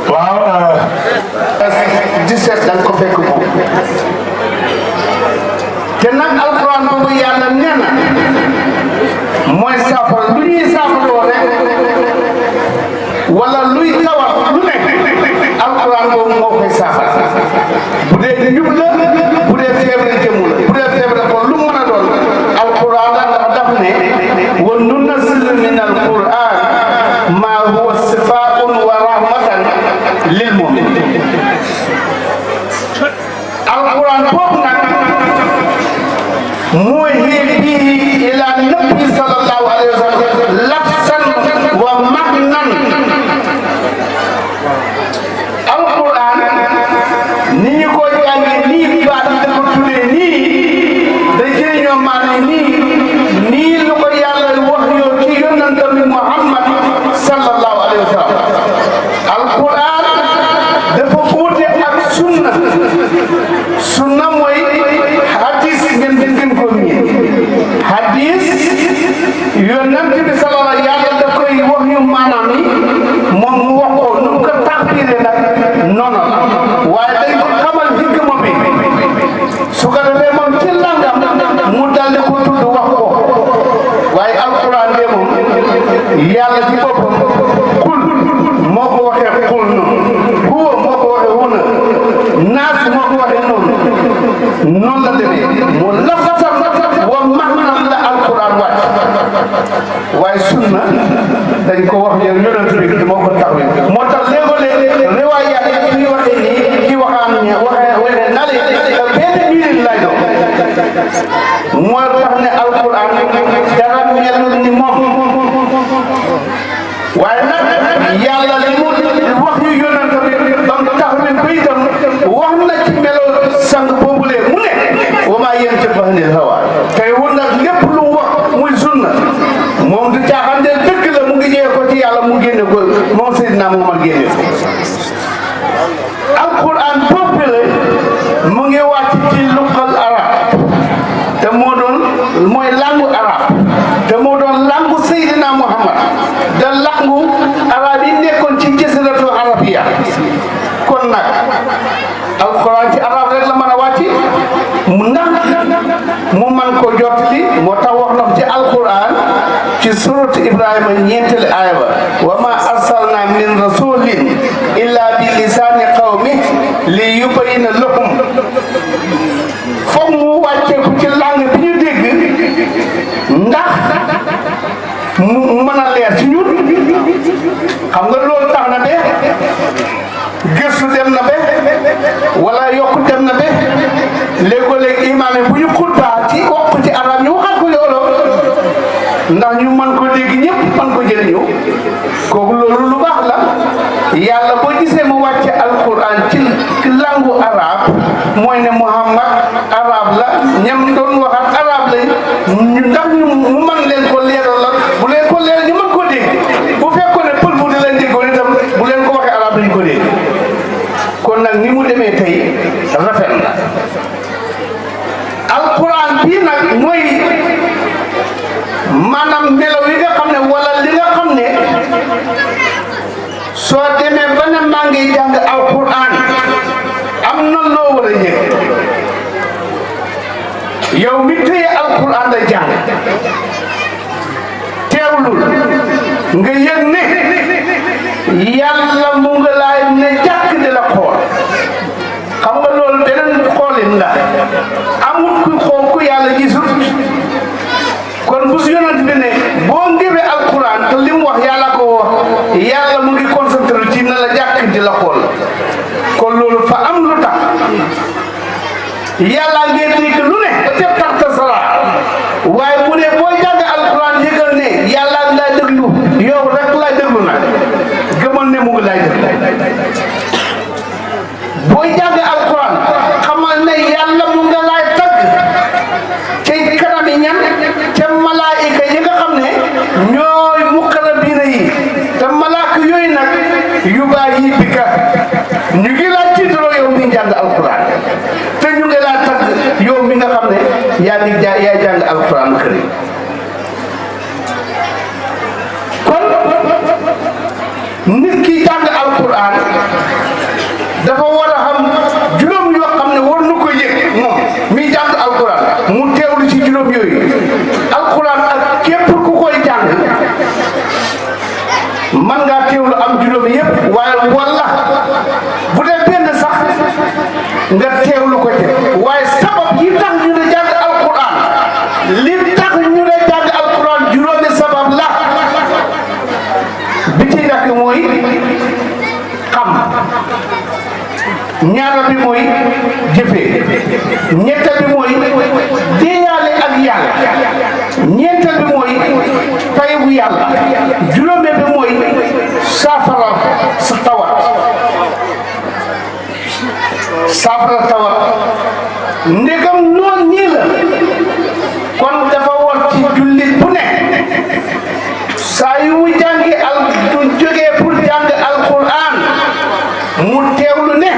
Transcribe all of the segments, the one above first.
waaw 17 dañ ko fekk moom te nag alquran boobu yàlla nee na mooy saafara lu ñuy saafaroo rek wala luy tawat lu ne alquran boobu moo koy saafara bu dee njub la bu dee feebar jëmu la bu dee feebar ko lu mën a doon alquran la daf ne wa nunazzilu min alquran ma huwa shifaa'un wa rahmatan lil mu'minin alquran boobu nag mooy bi ila nabi sallallahu alayhi wa sallam lafsan wa magnan alquran ni ñu ko jàngee nii baat yi dafa tuddee nii da cee ñoo maanaam nii lu ko yàlla wax yow ci yonentam bi Muhammad sallallahu alayhi wa sallam alquran dafa wuute ak sunna mooy hadis ngeen ko miin hadis yonent bi sallallahu yàlla da koy wax yu maanaam ni moom mu wax ko nu ko taxbiree nag noonu waaye dañ ko xamal hikma bi su ko defee moom ci langam mu daldi ko tudd wax ko waaye alquran de moom yàlla ci boppam kul moo ko waxee kul noonu huwa moo ko waxee huna naas moo ko waxee noonu la demee mu lafasam wa maanaam la alquran wàcc waaye sunna dañ ko wax yow yonent bi moo ko taxawee moo tax léeg-léeg riwaayaat yi ñuy waxee nii ki waxaan waxee na le benn minute lay doon moo tax ne alquran dara melul ni moom waaye nag yàlla li mu wax yu yonent bi ba mu taxawee ko itam wax na ci melo sang boobule mu ne wa maa yantiqu anil hawaa tey wut nag lépp lu wax muy sunna moom du caaxaan de dëgg la mu ngi ñëwee ko ci yàlla mu génne ko moom Seydina Muhammad génne ko alquran boobu la mu ngi wàcc ci luqal arab te moo doon mooy langu arab te moo doon langu Seydina Muhammad da langu arab yi nekkoon ci jasiratul arabiya kon nag alquran ci arab rek la mën a wàcc mu ndax mu man ko jottali moo tax wax na ci alquran ci surat Ibrahima ñeenteel aaya ba wa ma arsalna min rasulin illa bi lisani qawmi li yubayyina lahum foog mu wàcceeku ci langue bi ñu dégg ndax mu mën a leer ci ñun xam nga loolu tax na be gëstu dem na be wala yokku dem na be léegoo-léeg imaam bu ñu xutbaa ci wax ko ci arab ñu waxaat ko olof ndax ñu mën ko dégg ñëpp mën ko jëriñu kooku loolu lu baax la yàlla boo gisee mu wàcce alquran ci langu arab mooy ne Muhammad arab la ñam doon waxat arab lañ ndax ñu mu mën leen ko leeral la bu leen ko leeral ñu mën ko dégg bu fekkoon ne pël bu di leen déggoon itam bu leen ko waxee arab lañ ko dégg kon nag ni mu demee tey rafet na alquran bii nag mooy maanaam melaw yi nga xam ne wala li nga xam ne soo demee ba ne maa ngi jàng alquran am na loo war a yëg yow mi téye alquran la jàng teewlul nga yëg ne yàlla mu nga laay ne jàkk di la xool xam nga loolu beneen xoolin la amul ku xool ku yàlla gisul kon bu su yonent bi ne boo ngébee alquran te li mu wax yàlla ko wax yàlla mu ngi concentré ci na la jàkk di la xool kon loolu fa am lu tax yàlla ngeen dégg lu ne ba ca taxta sala waaye mu ne boo jàng alquran yëgal ne yàlla lay déglu yow rek lay déglu nag gëmal ne mu ngi lay déglu booy jàng alquran xamal ne yàlla mu nga lay tagg ci kanami ñan ca malaayika yi nga xam ne ñooy muqarrabiina yi te malaaka yooyu nag yu bàyyi bi ka ñu ngi laa tiitaroo yow mi jàng alquran te ñu ngi laa tagg yow mi nga xam ne yaa jàng alquran karim kon nit ki jàng alquran dafa war a xam juróom yoo xam ne war na ko yëg moom mi jàng alquran mu teewlu ci juróom yooyu. alquran ak képp ku koy jàng man ngaa teewlu am juróom yëpp waaye walla bu dee benn sax nga teewlu ko ci waaye sabab yi tax ñu ne jàng alquran li tax ñu ne jàng alquran juróomi sabab la bi ci njëkk mooy xam ñaareel bi mooy jëfee ñetteel bi mooy déeyaale ak yàlla ñeenteel bi mooy pay bu yàlla juróomeel bi mooy saafara sa tawat ndegam noonu nii la kon dafa war ci jullit bu ne saa yu mu jàngi du jógee pour jàng alquran mu teewlu ne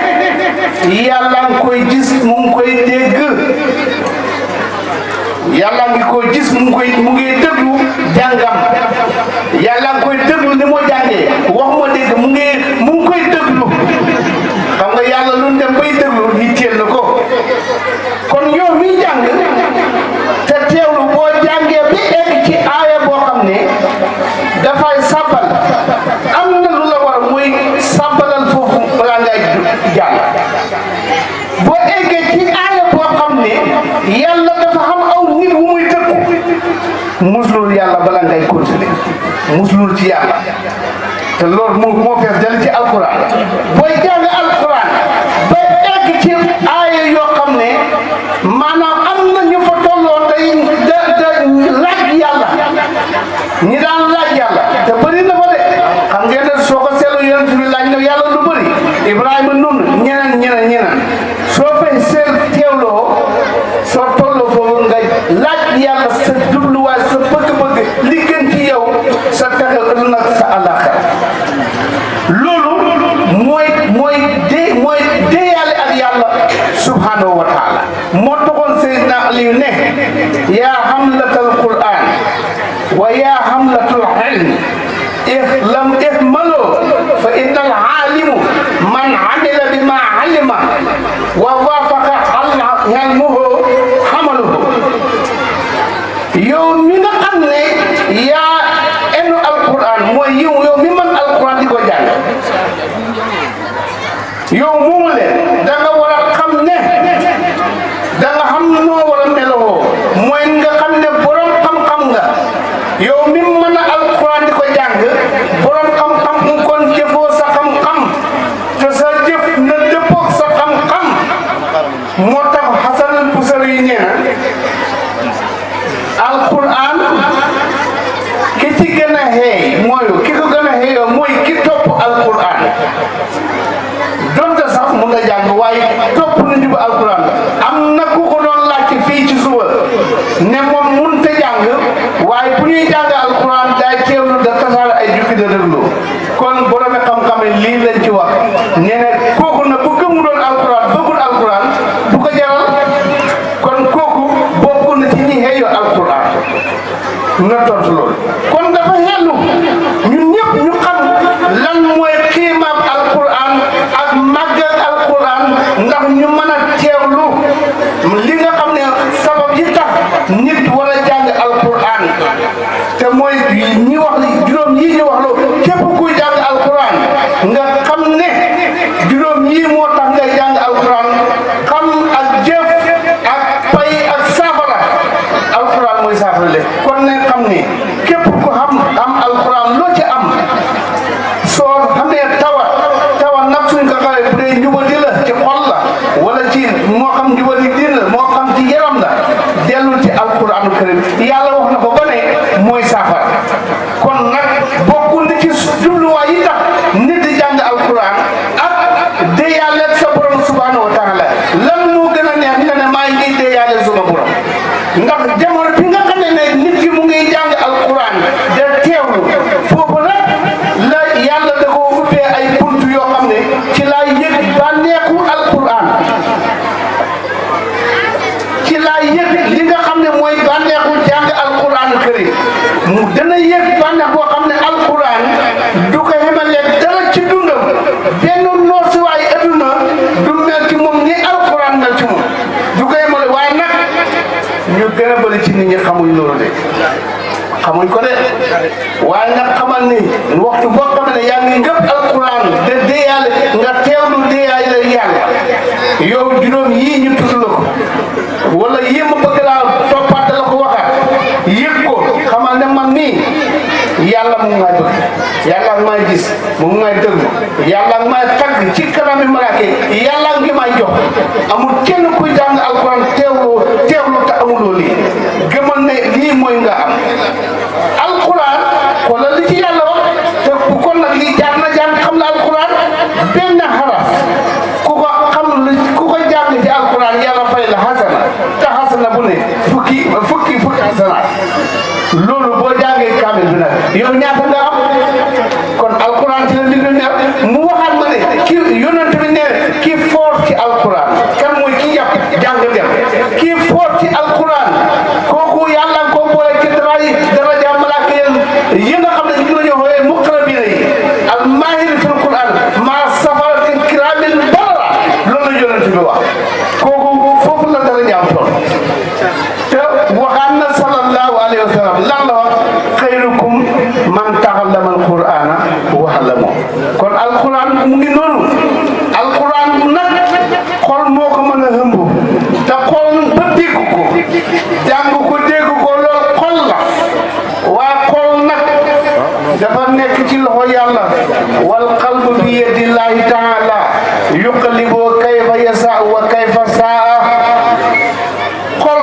yàlla ngi koy gis mu ngi koy dégg yàlla ngi koy gis mu ngi déglu jàngam yàlla ngi koy déglu ni moo jàngee waxuma dégg mu ngi koy déglu xam nga yàlla lu dem bay déglu yitteel na ko kon yow mi jàng te teewlu boo jàngee bi egg ci aaya boo xam ne dafay sàbbal am na lu la war muy sàbbalal foofu balaa ngay jàng boo eggee ci aaya boo xam ne yàlla dafa xam aw nit wu muy tëkku muslul yàlla balaa ngay continuer muslul ci yàlla te loolu moo fees dal ci alquran booy jàng alquran ba egg ci aaya yoo xam ne maanaam am na ñu fa tolloo day da laaj yàlla ñi daan laaj yàlla te bëri na fa de xam ngeen ne soo ko seetlu yonent bi laaj na yàlla lu bëri Ibrahima noonu ñeneen soo fay seel teewloo soo tolloo foofu nga laaj yàlla sa jubluwaay sa bëgg-bëgg li gën ci yow sa texe ëllëg ak sa àllaaxira loolu mooy déeyaale ak yàlla subhanahu wa taala moo taxoon Seydina Aliyu ne yaa hamlatal Qur'an wa yaa hamlatul ilm lam ihmaloo fa innal aalimu man amila bima alima wa waafaqa ilmuhu hamaluhu yow mi nga xam ne yaa enu alquran mooy yow mi man alquran di ko jàng yow moomu leen da nga war a xam ne da nga xam noo war a meloo mooy nga xam ne borom xam-xam nga yow mi mën a alquran di ko jàng borom xam-xam mu kon jëfoo sa xam-xam te sa jëf na dëppoog sa xam-xam moo tax Hasan al-Basri yi nee na alquran ki ci gën a xeey mooy ki ko gën a xeeyoo mooy ki topp alquran donte sax mun nga jàng waaye topp na njub alquran am na ku ko doon laajte fii ci suba ne moom mënut a jàng waaye bu ñuy jàng alquran day teewlu da tasaare ay jukki da déglu kon borom xam-xam lii lañ ci wax nee na kooku na bu gëmu doon alquran bëggul alquran bu ko jaral kon kooku bokk na ci ñi xeeyoo alquran na tontu loolu kon dafa xellu ñun ñëpp ñu xam lan mooy xiimaab alquran ak màggal alquran ndax ñu mën a teewlu li nga xam ne sabab yi tax nit war a jàng alquran te mooy ñi wax juróom yi ñu wax loo képp kuy jàng alquran nga xam ne juróom yi moo tax ngay jàng alquran xam ak jëf ak pay ak saafara alquran mooy saafara le kon ne xam ne képp ku am alquran loo ci am soo xamee tawa nag suñ ko xawee bu dee njubadi la ci xol la wala ci moo xam njubadi diin la moo xam ci yaram la dellu ci alquranu karim yàlla wax na ko ba ne mooy saafara kon nag bokku na ci jubluwaay yi tax nit di jàng alquran ak déeyaale sa borom subhanahu wa taala lan moo gën a neex nga ne maa ngi déeyaale sama borom ndax jamono bi nga xam ne nit ki mu ngi jàng alquran da teewlu foofu nag la yàlla da ko ubbee ay buntu yoo xam ne ci laa yëg bànneexu alquran ci laa yëg li nga xam ne mooy bànneexu jàng alquran karim mu dana yëg bànneex boo xam ne alquran du ko xemaleeg dara ci dundam benn noosuwaay adduna nit ñi xamuñ loolu de xamuñ ko de waaye nag xamal ni waxtu boo xam ne yaa ngi ngëpp alquran de déyaale nga teewlu déyaale yàlla yow juróom yii ñu tudd la ko wala yii ma bëgg laa toppaat la ko waxaat yëg ko xamal ne man nii yàlla mu ngi may bëgg yàlla ngi may gis mu ngi may dëgg yàlla ngi may tagg ci kanami malaaka yàlla ngi may jox amul kenn kuy jàng alquran teewlu te amuloo lii gëmal ne lii mooy nga am alquran wala li ci yàlla wax te bu kon nag lii jaar na jàng xam na alquran benn xaraf ku ko jàng ci alquran yàlla fay la xasana te xasana bu ne fukki xasana loolu boo jàngee kaamil bi nag yow ñaata nga am kon alquran ci la diglu ne mu waxaat ma ne ki yonent bi ne ki foor ci alquran kan mooy ki jàpp jàng dem ki foor ci alquran kooku yàlla ko boole ci daraja malaaka yi nga xam ne ñu la ñu xoolee muqarrabina yi al maahir fil quran ma safaratin kiraamin barara loolu la yonent bi wax kooku foofu la darajaam toll te waxaan na sallallahu alayhi wa sallam lan la wax xayrukum man ta'allama alqur'ana wa 'allama kon alquran mu ngi noonu alquran nag xol moo ko mën a hëmb te xol ba dégg ko jàng ko dégg ko loolu xol la waa xol nag dafa nekk ci loxo yàlla wal qalbu bi yadillahi ta'ala yuqallibu kayfa yasa wa kayfa saa xol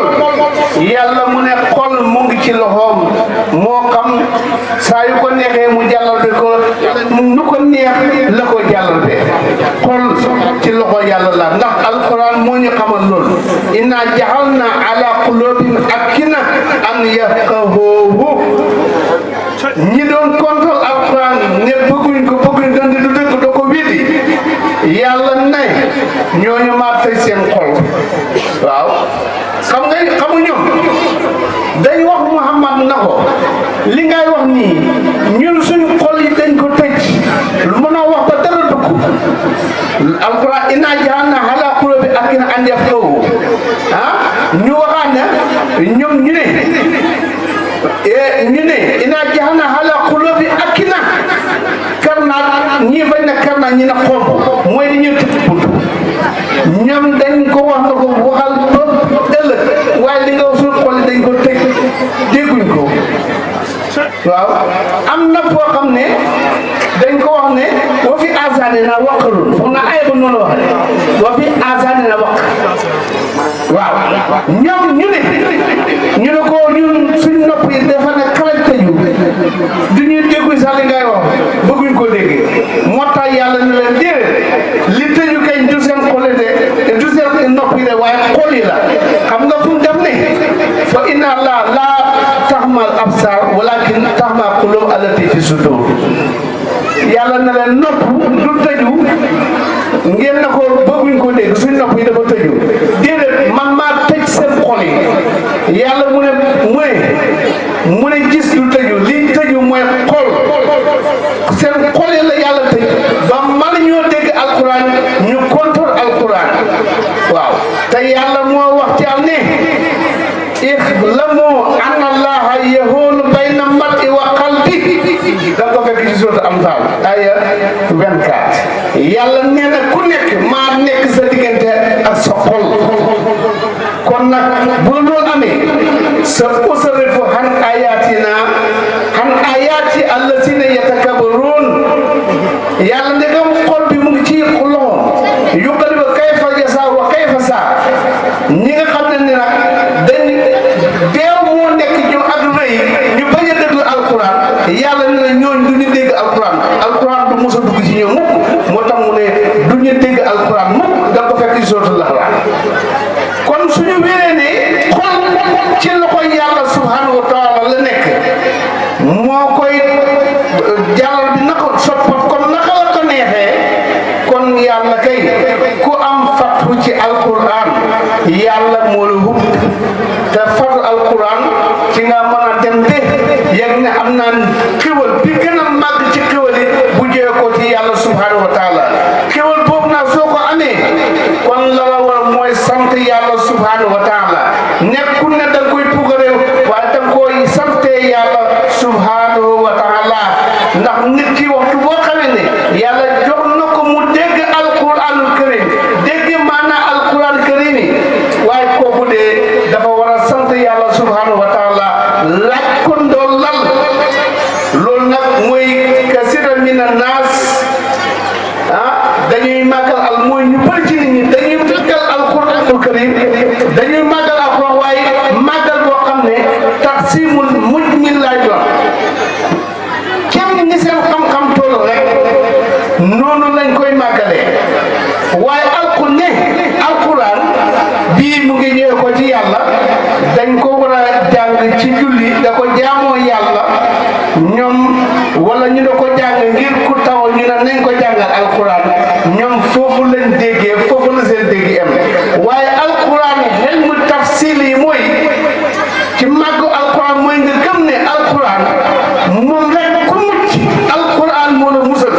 yàlla mu ne xol mu ngi ci loxoom moo xam saa yu ko neexee mu jàllal be ko nu ko neex la ko jàllal be xol ci loxo yàlla la ndax alquran moo ñu xamal loolu inna jaxalna ala qulubihim akina an yafqahuhu ñi doon contrôle alquran ne bëgguñ ko dandi du dëgg doo ko wédi yàlla ne ñooñu maa tëj seen xol waaw xamu ñoom dañ wax Muhammad na ko li ngay wax nii ñun suñu xol yi dañ ko tëj mënoo wax ba dara dugg alquran inna jaxalna ala qulubi akina an yafqahu ñu waxaat ne ñoom ñu ne inna jaxalna ala qulubi akina karna ñii bañ na karna ñi na xomb mooy li ñu tëj bunt ñoom dañ ko wax na ko waxal ba ëllëg waaye li nga wax suñu xol yi dañ ko tëj dégguñ ko waaw am na foo xam ne dañ ko wax ne wa fi azanina waqrun foog na ay ba noonu wax wa fi azanina waq waaw ñoom ñu ne ko ñun suñ nopp yi dafa ne xalaj tëju du ñuy déggu sax li ngay wax bëgguñ ko dégg moo tax yàlla ne leen déedéet li tëju kañ du seen xol de du seen nopp yi de waaye xol yi la xam nga fu mu def ne fa inna allah la taxmal absar walakin taxmal qulub allati fi sudur yàlla na leen nopp du tëju ngeen na ko bëgguñ ko dégg suñ nopp yi dafa tëju déedéet man maa tëj seen xol yi yàlla mu ne gis du tëju li tëju mooy xol seen xol yi la yàlla tëj ba man ñoo dégg alquran ñu contrôle alquran waaw te yàlla moo wax ci am ne i'lamu anna allaha yahulu bayna mar'i wa qalbi da ko fekk ci sourate Anfal aya 24 yàlla nee na ku nekk maa nekk sa diggante ak sa xol kon nag bu loolu amee sa usrifu an ayati allazina yatakabbarun yàlla ndegam xol bi mu ngi ci loxo yuqallibu kayfa yasa wa kayfa sa ñi nga xam ne ni nag dañ beew moo nekk ñoom ak rëy ñu bañ a déglu alquran yàlla ne la ñooñ du ñu dégg alquran du mos a dugg ci ñoom mukk moo tax mu ne du ñu dégg alquran mukk da ko fekk ci suratul Ahzab kon suñu wéree ne xol ci loxo yàlla subhanahu wa taala la nekk moo koy jàllal bi na ko soppat comme naka la ko neexee kon yàlla kay ku am fattu ci alquran yàlla moo la hub te fatu alquran ci nga mën a dem de yegg ne am naa xéwal bi gën a màgg ci xéwal yi bu jëlee ko ci yàlla subhanahu wa taala xéwal boobu nag soo ko amee kon la la war mooy sant yàlla subhanahu wa taala nekkul ne da nga koy puugareew yàlla subhanahu wa taala ndax nit ki waxtu boo xamee ne yàlla jox na ko mu dégg alquranul karim dégg maanaa alquran karim yi waaye kooku de dafa war a sant yàlla subhanahu wa taala laaj ko ndollal loolu nag mooy kasira mina naas dañuy màggal al mooy ñu bëri ci nit ñi dañuy màggal alquranul karim dañuy màggal alquran waaye màggal boo xam ne taqsimul mujmil lay doon kenn ñi seen xam-xam toll rek noonu lañ koy màggalee waaye alquran bii mu ngi ñëwee ko ci yàlla dañ ko war a jàng ci julli da ko jaamoo yàlla ñoom wala ñu da ko jàng ngir ku taw ñu ne nañ ko jàngal alquran ñoom foofu lañ déggee foofu la seen dégg am waaye alquran xel mu tafsil yi mooy ci màggu alquran mooy nga gëm ne alquran moom rek ku mucc alquran moo la musal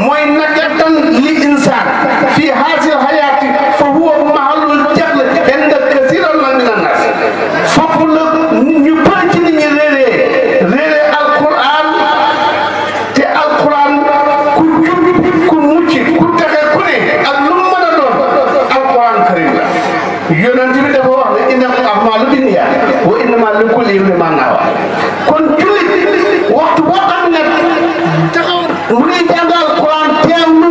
mooy najatan li insaan fi haasil hayaati fa huwa mahallul jahl inda kasiran min annaas foofu la ñu bëri ci nit ñi réeree alquran te alquran ku jub ku mucc ku texe ku ne ak lu mu mën a doon alquran karim la yonent bi dafa wax ne innamal a'maalu binniyaat wa innamaa likulli imri'in maa nawaa kon jullit waxtu boo xam ne taxaw mu ngi jàng alquran teewlu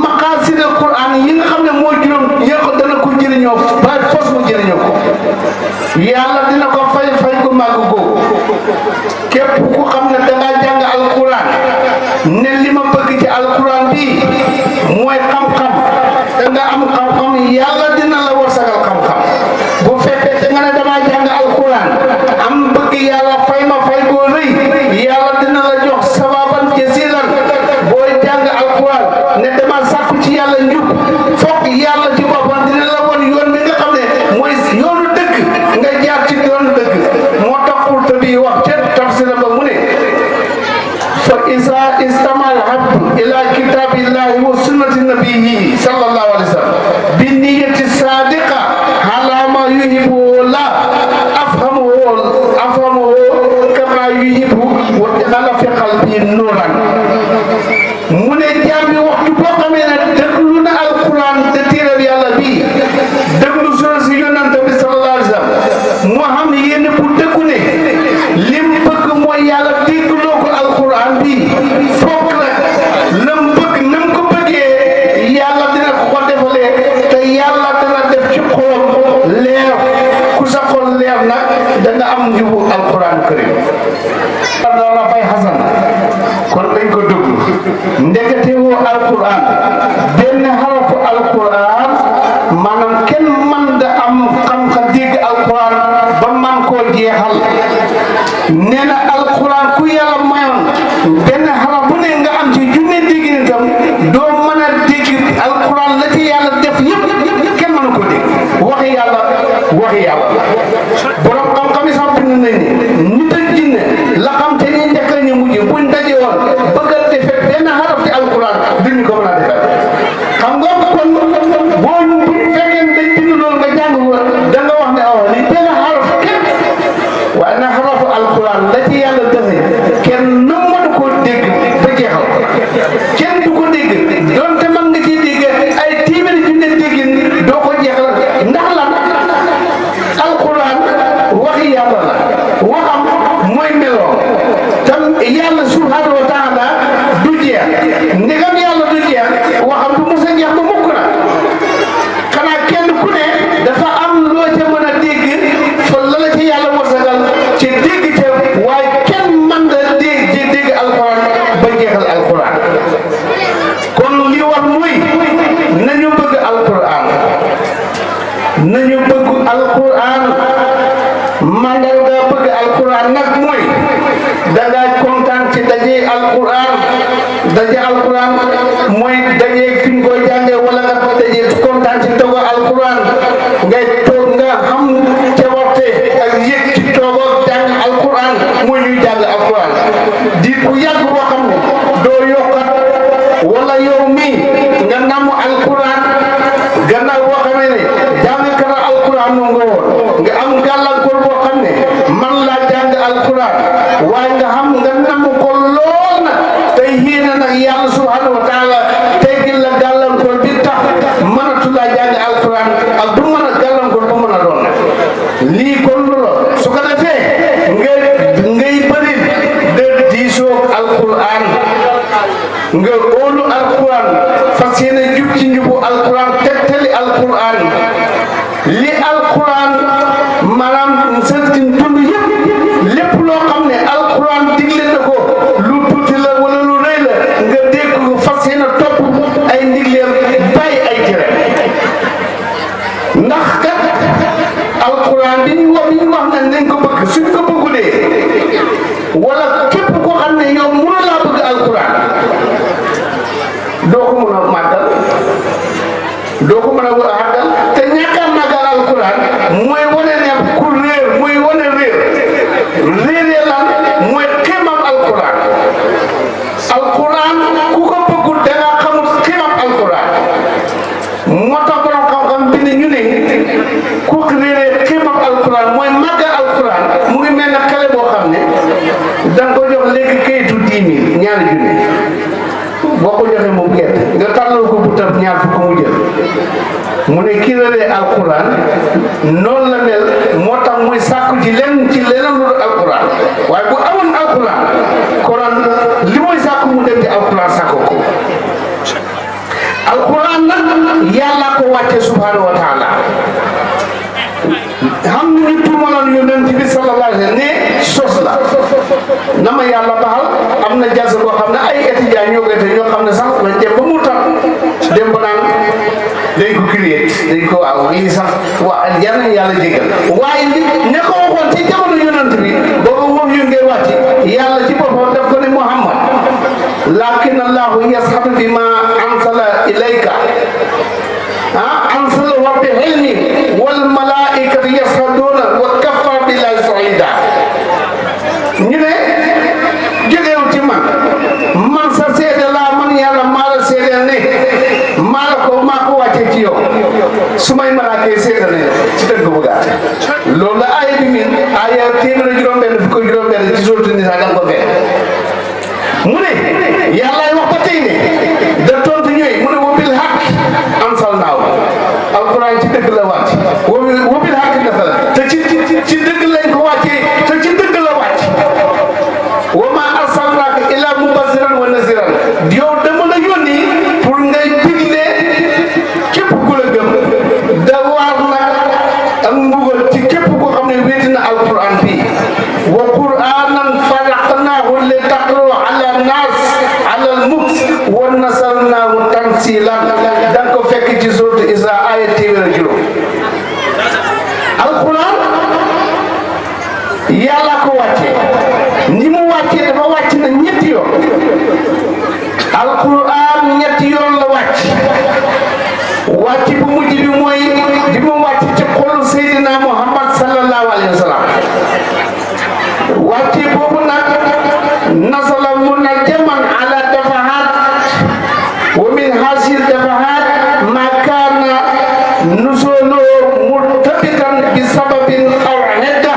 maqaasid alquran yi nga xam ne moo juróom yëpp dana ko jëriñoo ba fos mu jëriñoo ko yàlla dina ko fay ko màgg googu képp ku xam ne dangaa jàng alquran ne li ma bëgg ci alquran bi mooy xam-xam danga am xam-xam yàlla dina la wasagal xam-xam bu fekkee da nga ne damaa jàng alquran am bëgg yàlla fay ma fay boo rëy yàlla dina la jox sababan jasiran booy jàng alquran ne dama sàkku ci yàlla njub foog yàlla ci boppam dina la won yoon bi nga xam ne mooy yoonu dëgg nga jaar ci yoonu dëgg moo tax xurta bi wax ca tafsira ba mu ne fa isa istamal abdu ila kitabillahi wa sunnati nabiyihi sallallahu alayhi wa sallam bi niyati sadiqa ala ma yuhibbu la afhamuhu kama yuhibbu wa ja'ala fi qalbi nuran mu ne jaam bi waxtu boo xamee ne déglu na alquran te téereb yàlla bi déglu sunna si yonent bi sallallahu alayhi wa sallam moo xam yéen bu dëggu ne lim bëgg mooy yàlla déggloo ko alquran bi foog la lam bëgg nam ko bëggee yàlla dina ko defalee te yàlla dana def ci xolam leer ku sa xol leer nag danga am njubu alquran karim dana fay xasan kon dañ ko déglu ndekete woo alquran benn xarafu alquran maanaam kenn man da am xam-xam dégg alquran ba man koo jeexal nee na alquran ku yàlla mayoon benn xaraf bu ne nga am ci junne dégg ni tam doo mën a dégg alquran la ci yàlla def yëpp kenn mënu ko dégg waxi yàlla borom xam-xam yi sax bind nañ ne nit ak jinne la xam te ñuy njëkk ñu mujj buñ daje woon bëgg a defe benn xaraf ci alquran duñu ko mën a defal xam nga kon boo bu fekkee dañ bind loolu nga jàng da nga wax ne aw li benn xaraf kenn waaye na xarafu alquran la ci yàlla defe kenn nu mënu ko dégg ba jeexal kenn du ko dégg donte man nga ciy dégg ay téeméeri junne déggin doo ko jeexal ndax lan alquran waxi yàlla la waxam mooy meloo tam yàlla subhanahu wa taala du jeex ndegam yàlla du jeex waxam du mos a jeex ba mukk na xanaa kenn ku ne dafa am loo ca mën a dégg fa la la ci yàlla wasagal ci dégg ca waaye kenn mën da dégg alquran ba jeexal alquran kon li war muy nañu bëgg alquran mandarga bëgg alquran nag mooy danga kontaan ci daje alquran mooy daje fi ñu koy jàngee wala nga daje kontaan ci togo alquran ngay toog nga xam cawarte ak yëg ci togo jàng alquran mooy ñuy jàng alquran di bu yàgg boo xam ne doo yokkat wala yow mi nga namu alquran gannaaw boo xamee ne jàng kara alquran nu nga woon nga am gàllankoor boo xam ne man laa nga óolu alquran fas yéene jub ci njubu alquran tegtali alquran li alquran maanaam sa dund yëpp lépp loo xam ne alquran digle na ko lu tuuti la wala lu rëy la nga dégg ko fas yéene topp ay ndigleem bàyyi ay tere ndax kat alquran bi ñu wax ne nañ ko bëgg suñ ko bëggulee wala képp koo xam ne yow mënu laa bëgg alquran doo ko mën a màggal doo ko mën a àggal te ñàkk a màggal alquran mooy wane ne ku réer mooy wane réeree lan mooy ximam alquran ku ko bëggul da nga xamul ximam alquran moo tax borom xam-xam bind ñu ne ku réeree ximam alquran mooy màggal alquran mu ngi mel ne xale boo xam ne da nga ko jox léegi kayitu 10 000 ñaari junni boo ko joxee moom gerte nga tàllal ko bu tab ñaar fukk mu jël mu ne kii réeree alquran noonu la mel moo tax muy sàkku ci leneen lu alquran waaye bu amoon alquran koran li muy sàkku mu dem ci alquran sàkku ko alquran nag yàlla ko wàcce subhanahu wa taala xam ñu tuumaloon yonent bi sallallahu alayhi wa sallam ne sos la na ma yàlla baxal am na jas boo xam ne ay étudiants ñoo xam ne sax dañ dem ba mu tax dem ba naan dañ ko créé dañ ko waaw lii sax waa yal na yàlla jégal waaye li ne ko waxoon ci jamono yonent bi booba moom yu ngeen wàcc yàlla ci boppam daf ko ne Muhammad lakin allahu yashabu bi ma ansala ilayka ansala wa bi hilmi wal malaikatu yashaduna wa kafa billahi shahida ñu ne jógeewu ci man sa seede laa man yàlla maa la seedeel ne maa ko wàccee ci yow su may malaaka yi seedal ne ci tënk bu gàtt loolu la aaya bi min aaya téeméer juróom-benn fukk juróom-benn ci sourate Nisaa da nga ko fekk mu ne yàllaay wax ba tey ne da tontu ñooy mu ne wa bil haqq anzalnaahu alquran ci dëgg la wàcc wa bil haqq nasala te ci dëgg lañ ko wàccee te ci dëgg la wàcc wa ma arsalnaaka illaa mubashiran wa naziran yow dama la yónni pour ngay digle képp ku la gëm da waar nag ak mbugal ci képp koo xam ne wéeti na alquran bi wa qur'anan faraqnaahu li taqra'ahu ala nas ala al-muks wa nazzalnaahu tanzilan da nga ko fekk ci sourate Isra aaya téeméer ak juróom alquran yàlla ko wàccee ni mu wàccee dafa wàcc na ñetti yoon alquran ñetti yoon la wàcc bu mujj bi mooy di mu wàcc ci xolu Seydina Muhammad sallallahu alayhi wa sallam wàcc boobu nag nasala munajjaman ala dafahat wa min hasil dafahat ma kaana nuzulu murtabitan bi sababin aw idda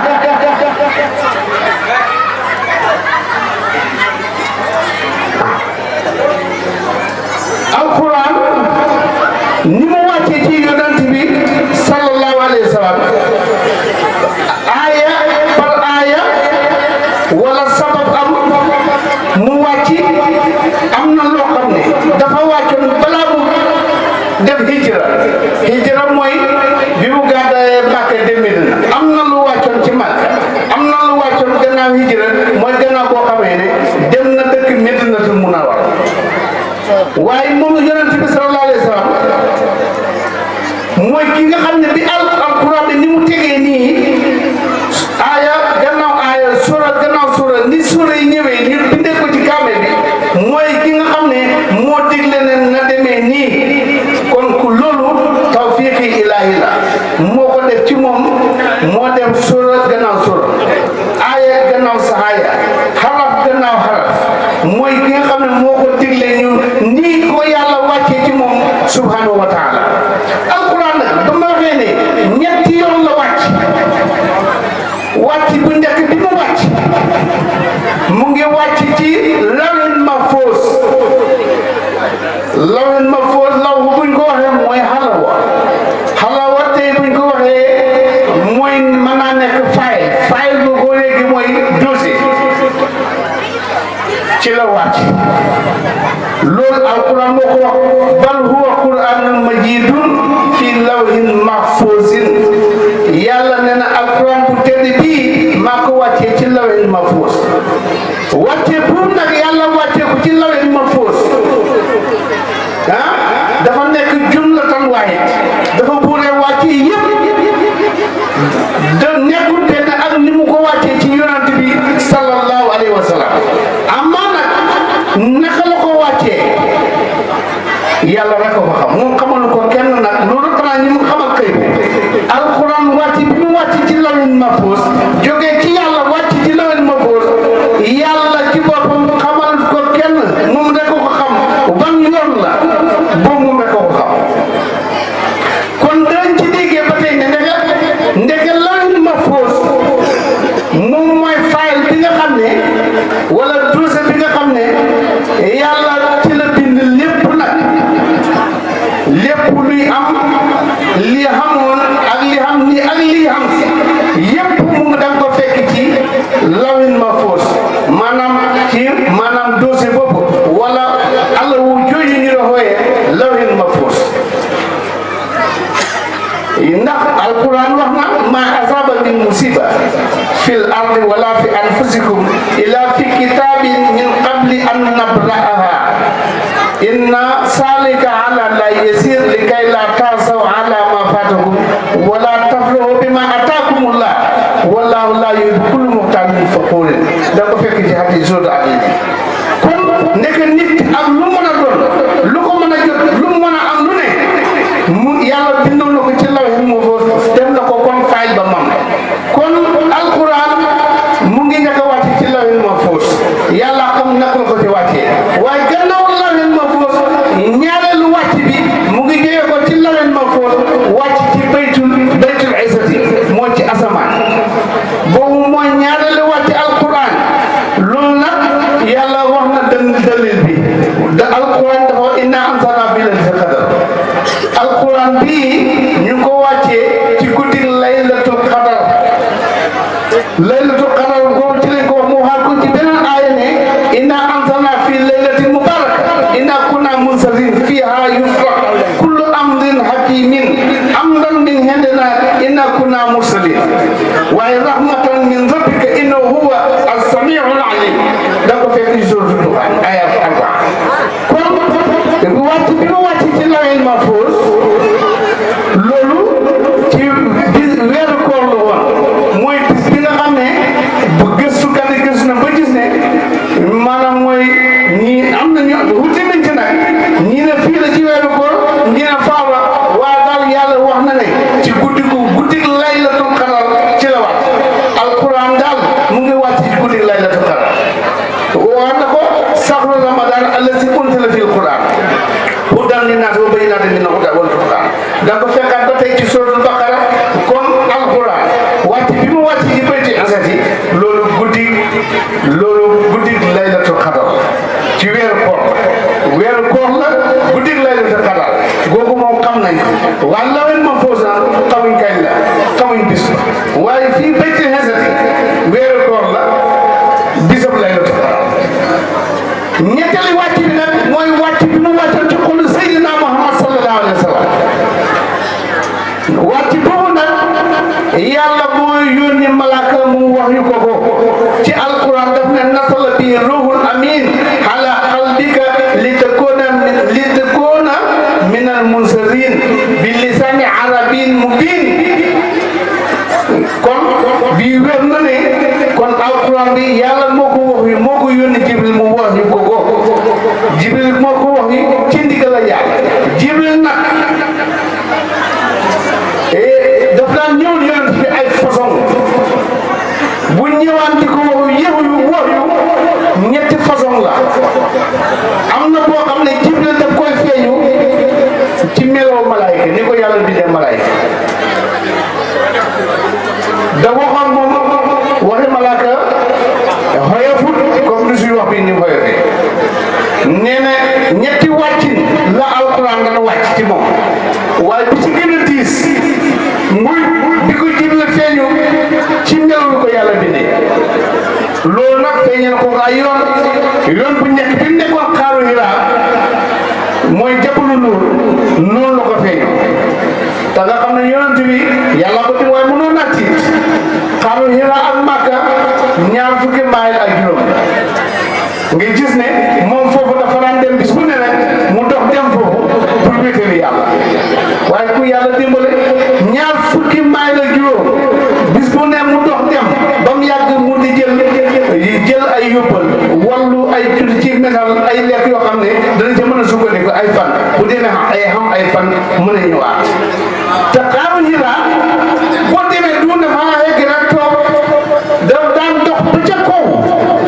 alquran ni mu wàccee ci yonent bi sallallahu alayhi wa sallam aya par aya wala sabab am mu wàcc am na loo xam ne dafa wàccoon balaa mu def hijra mooy bi mu gàddaayee Makka dem Medina am na lu wàccoon ci Makka am na lu wàccoon gannaaw hijra mooy gannaaw boo xamee ne dem na dëkk Medinatul Munawwara waaye moom yonent bi sallallahu alayhi wa sallam mooy ki nga xam ne bi alquran bi ni mu tegee nii aaya gannaaw aaya sura gannaaw sura ni sura yi ñëwee ñu bindee ko ci kaamil bi mooy ki nga xam ne moo digle ne na demee nii kon ku loolu tawfiqi ilaahi la moo ko def ci moom moo def sura gannaaw sura aaya gannaaw sahaaya xaraf gannaaw xaraf mooy ki nga xam ne moo ko digle ñu nii ko yàlla wàccee ci moom subhanahu wa taala alquran nag ba ma waxee ne ñetti yoon la wàcc bu njëkk bi mu wàcc mu ngi wàcc ci lawin mahfuus law buñ ko waxee mooy xalawa tey buñ ko waxee mooy mën naa nekk fayil bu ko léegi mooy dossier ci la wàcc alquran moo ko wax bal huwa qur'anun majidun fi lawhin mahfuzin yàlla nee na alquran bu tedd bii maa ko wàccee ci lawhin mahfuz wàccee pour nag yàlla wàccee ko ci lawhin mahfuz dafa nekk jumlatan waahid dafa buuree wàccee yëpp da nekkul benn ak ni mu ko wàccee ci yonent bi sallallahu alayhi wa sallam amaa nag naka la ko wàccee yàlla rek ko xam moom xamal ko kenn nag loolu xanaa ñi mu xamal kay alquran wàcc bi mu wàcc ci lawhin mahfuz jógee ci yàlla wàcc ci lawhin mahfuz yàlla ci boppam xamal ko kenn moom rek ko xam ban yoon la boobu moom rek ko xam kon dañ ci déggee ba tey ne ndeke lawhin mahfuz moom mooy fayil bi nga xam ne wala dossier bi nga xam ne yàlla ci la bind lépp nag lépp luy am li xamoon ak li xam ni ak li xam si yépp mu ngi danga ko fekk ci lawhin mahfuz maanaam dossier boobu wala Allah wu jooju ñu la xooyee lawhin mahfuz ndax alquran wax na ma asaba min musiba fil ardi wala fi anfusikum ila fi kitabin min qabli an nabra'aha inna salika ala la yasir likay la tasaw ala ma fatakum wala tafrahu bima atakumullah wallahu la yuhibbu kulla muhtalin fakhur da ko fekk ci hadith sura ali kon nek nit ak lu mën a doon lu ko mën a jot lu mën a am lu ne mu yàlla bindal na ko ci lawhin mahfuz dem na ko kon fayil ba mam kon alquran mu ngi njëkk a wàcc ci lawhin mahfuz yàlla xam naka la ko ci wàccee waaye gannaaw lawhin mahfuz ñaareelu wàcc bi mu ngi jógee ko ci lawhin mahfuz wàcc ci baytul izzati moo ci asamaan boobu mooy ñaareelu wàcc alquran loolu nag yàlla wax na dalil bi da alquran dafa inna anzalna fi laylatil qadr alquran bi ñu ko wàccee ci guddi laylatul qadr laylatul qadr boobu ci lañ ko wax mu waxaat ko ci beneen aaya ne inna anzalna fi laylatin mubarak inna kunna munzirin fiha yufraq kullu amrin hakimin amran min indina inna kunna mursalin waaye rahmatan min rabbika innahu huwa as-sami'ul alim da ko fekk ci suratul Duhan aya 4 kon wàcc bi ma wàcc ci lawhin mahfuz loolu ci weeru koor la woon mooy bis bi nga xam ne bu gëstukat yi gëstu na ba gis ne maanaam mooy ñii am na ñu wuti nañ ci nag ñii ne fii la ci weeru koor ñii ne faaw la waaye daal yàlla wax na ne ci guddi laylatul qadr ci la wàcc alquran daal mu ngi wàcc ci guddi laylatul qadr wax na ko sahru ramadan allazi unzila fil quran hudan linnaas wa bayyinatin minal huda wal furqan da ko fekkaat ba tey ci suratul baqara kon alquran wàcc bi mu wàcc ci bayti asati loolu guddi laylatul qadr ci weeru koor la guddi laylatul qadr googu moom xam nañ ko waa lawhin mahfuz xamuñ kañ la xamuñ bis waaye fii bayti asati weeru koor la bisab laylatul qadr ñetteeli wàcc bi nag mooy wàcc bi mu wàccoon ci xolu Seydina Muhammad sallallahu alayhi wa sallam wàcc boobu nag yàlla mooy yónni malaaka mu wax yu ko ci alquran daf ne nasala bi ruhul amin ala qalbika litakuna min al munzirin bi lisani arabin mubin kon bi wér na ne kon alquran bi yàlla moo ko wax yu moo ko yónni jibril mu wax yu ko jibril moo ko wax yu ci ndigal yàlla jibril nag daf daan ñëw yonent bi ay façon bu ñëwaan di ko wax yu ñetti façon la am na boo xam ne jibril daf koy feeñu ci meloo malaayka ni ko yàlla bindee malaayka da waxoon moom waxi malaaka xoyofut comme lu suy wax bi ni xoyofee nee na ñetti wàccin la alquran dana wàcc ci moom waaye bi ci gën a diis muy bi ko jibril feeñu ci melul ko yàlla bindee loolu nag feeñal ko ay yoon bu njëkk bi nekkoon xaaru Hira mooy jabalu nuur noonu la ko feeñoo te nga xam ne yonent bi yàlla ko ci waaye mënoon naa tiit xaru Hira ak Makka ñaar fukki maayil ak juróom nga gis ne moom foofu dafa daan dem bis bu ne rek mu dox dem foofu pour wéetali yàlla waaye ku yàlla dimbale ñaar fukki maayil ak juróom bis bu ne mu dox dem ba mu yàgg mu di jël ay yóbbal wallu ay tuuti ci mesal ay lekk yoo xam ne dana ca mën a sukkandiku ay fan bu dee ay fan mën a ñëwaat te xaaru Hira boo demee du ne maa yegg rek toog daan dox ba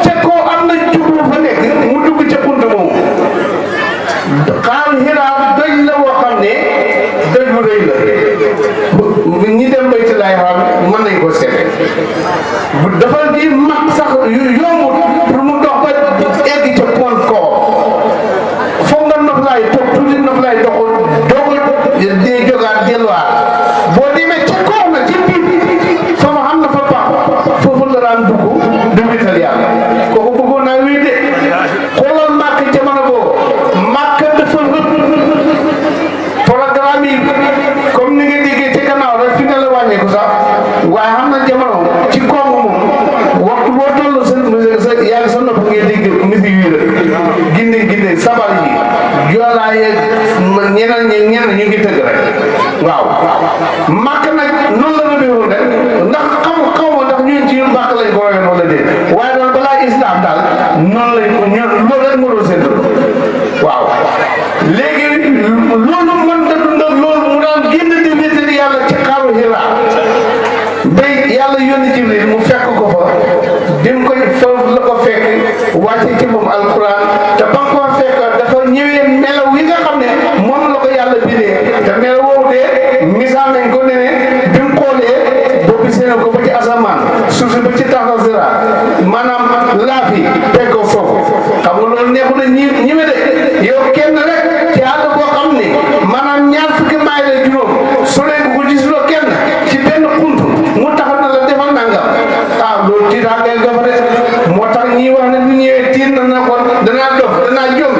ca kaw am na jublu fa nekk mu dugg ca bunt moomu xaaru Hira doj la woo xam ne doj bu rëy la ñi dem Baytul Haram mën nañ ko seet dafa di mag sax yombut pour mu dox ba egg ca pont koo foog nga noflaay toog tuuti noflaay doxul doogul dee jógaat delluwaat boo demee ca kaw na ci biir fa ma xam na fa baax foofu la daan dugg di wéetal yàlla kooku bëggoon naa wéy de xoolal màkk jamono boobu màkk dafa programme yi comme ni nga déggee ci gannaaw rek fi nga la wàññeeku sax waaye xam na jamono ci koom moom waxtu boo toll sa yaa ngi sa nopp ngay dégg musique yi rek ginde sabar yi joolaa yeeg ñeneen ñu ngi tëgg rek waaw màkk nag noonu la ma déwoon rek ndax xaw ma ndax ñun ci màkk lañ ko royoon wala déet waaye daal balaa islam daal noonu lañ ko loolu rek moo doon séntu waaw léegi loolu mën da dund ak loolu mu daan génn di wéetali yàlla ci xaaru Hira bay yàlla yónni Jibril mu fekk ko fa dim koy foofu la ko fekk wàcce ci moom alquran te ba nga ko fekk dafa ñëwee melaw yi nga xam ne moom la ko yàlla bindee te melaw woowu de misaal nañ ko ne bi mu xoolee boppi seen ko ba ci asamaan suuf si ba ci taxaw sira maanaam laafi fekk ko foofu xam nga loolu neexu na ñime de yow kenn rek ci àll boo xam ne maanaam ñaar fukki maay la juróom solee ko gisuloo kenn ci benn xunt mu taxaw na la defal nangam loolu ci daa ngay dof de moo tax ñii wax ne bu ñëwee tiir na ko danaa dof danaa jóg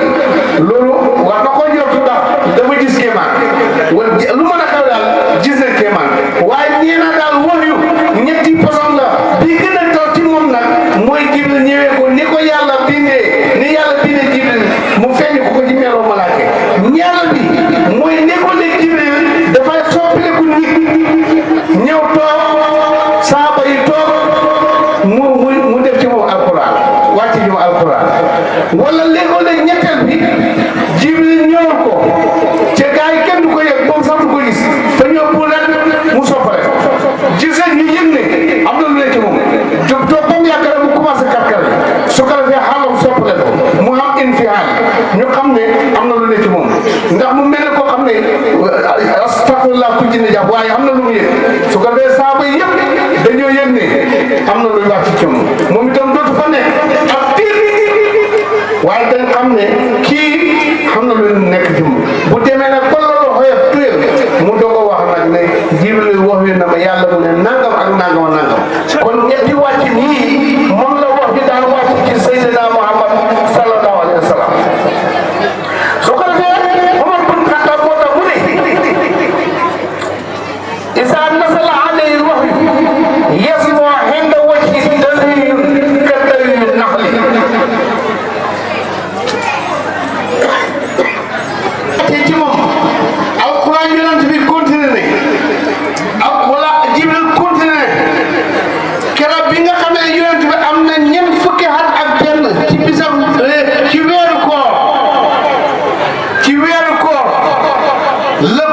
loolu war na ko jortu ndax dafa gis kéemaan lu mën a xew daal gis na kéemaan waaye ñee na daal wax yu ñetti poson la bi gën a taw ci moom nag mooy Jibril ñëwee ko ni ko yàlla bindee ni yàlla bindee Jibril mu feeñ ko ci meloo malaake ñaareel bi mooy ne ko ne Jibril dafay soppaleku nit ñëw toog saaba yi toog mu def ci moom alquran wàcc ci moom alquran wala léegoo-léeg ñetteel bi Jibril ñëw ko ca gaa yi kenn du ko yëg moom sax du ko gis te ñëw bu rek mu soppale gisee ñu yëg ne am na lu ne ci moom jóg toog ba mu yàgg rek mu commencé kàrkar su ko defee xaalam soppale ko mu am infial ñu xam ne am na lu ne ci moom ndax mu mel ne koo xam ne astafurlah ku jinne jàpp waaye am na lu mu yëg su ko defee saaba yi yëpp dañoo yëg ne am na luy wàcc ci moom itam dootu fa nekk ak tiir waaye dañ xam ne kii xam na lu nekk ci moom bu demee nag ba loolu xoyof tuyel mu doog a wax nag ne Jibril wax wi na ma yàlla mu ne nangam ak nangam kon ñetti wàcc nii moom la wax bi daan wàcc ci Seydina Muhammad sallallahu alayhi wa sallam su ko defee Omar bun Xattaab moo tax mu ne isa nasala alayhi wahyu yasmu inda wajhi dalil ka dalil naxli ci moom alquran yonent bi continué ne ak wala Jibril continué keroog bi nga xam ne yonent bi am na ñeent fukki at ak benn ci bisam ci weeru koor la